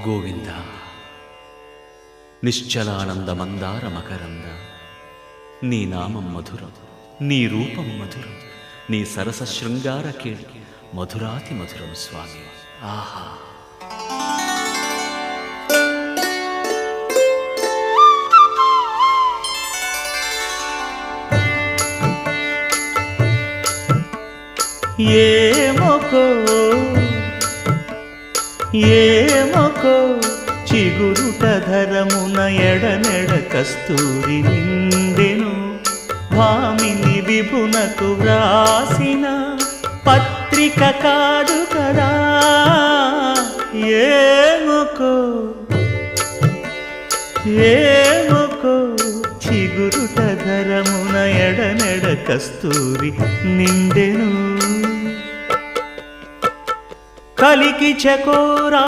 గోవింద నిశ్చలానంద మందార మకరంద నీ నామం మధురం, నీ రూపం మధురం, నీ సరస శృంగార కేళి మధురాతి మధురం స్వామి. ఆహా! ఏమొకో చిగురుట ధరమున ఎడనెడ కస్తూరి నిండెను, భామిని విభునకు వ్రాసిన పత్రిక కాదు కదా. ఏమొకో చిగురుట ధరమున ఎడనెడ కస్తూరి నిండెను, కలికి చకోరా